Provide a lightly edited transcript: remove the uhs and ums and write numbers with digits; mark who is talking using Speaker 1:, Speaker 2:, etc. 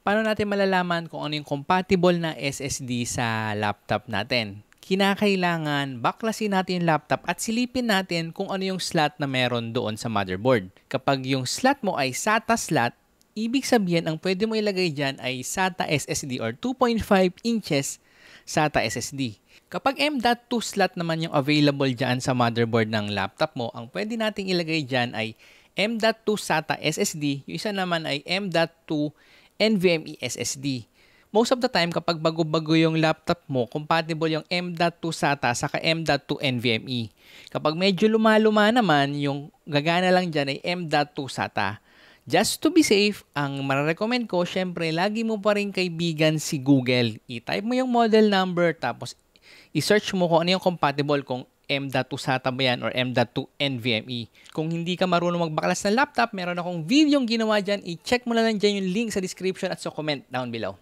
Speaker 1: Paano natin malalaman kung ano yung compatible na SSD sa laptop natin? Kinakailangan baklasin natin yung laptop at silipin natin kung ano yung slot na meron doon sa motherboard. Kapag yung slot mo ay SATA slot, ibig sabihin ang pwede mo ilagay dyan ay SATA SSD or 2.5 inches SATA SSD. Kapag M.2 slot naman yung available dyan sa motherboard ng laptop mo, ang pwede nating ilagay dyan ay M.2 SATA SSD, yung isa naman ay M.2 NVMe SSD. Most of the time, kapag bago-bago yung laptop mo, compatible yung M.2 SATA saka M.2 NVMe. Kapag medyo luma-luma naman, yung gagana lang dyan ay M.2 SATA. Just to be safe, ang mararecommend ko, syempre, lagi mo pa rin kaibigan si Google. I-type mo yung model number, tapos i-search mo kung ano yung compatible, kung M.2 SATA ba yan or M.2 NVMe. Kung hindi ka marunong magbaklas ng laptop, meron akong video yung ginawa dyan. I-check mo na lang dyan yung link sa description at sa comment down below.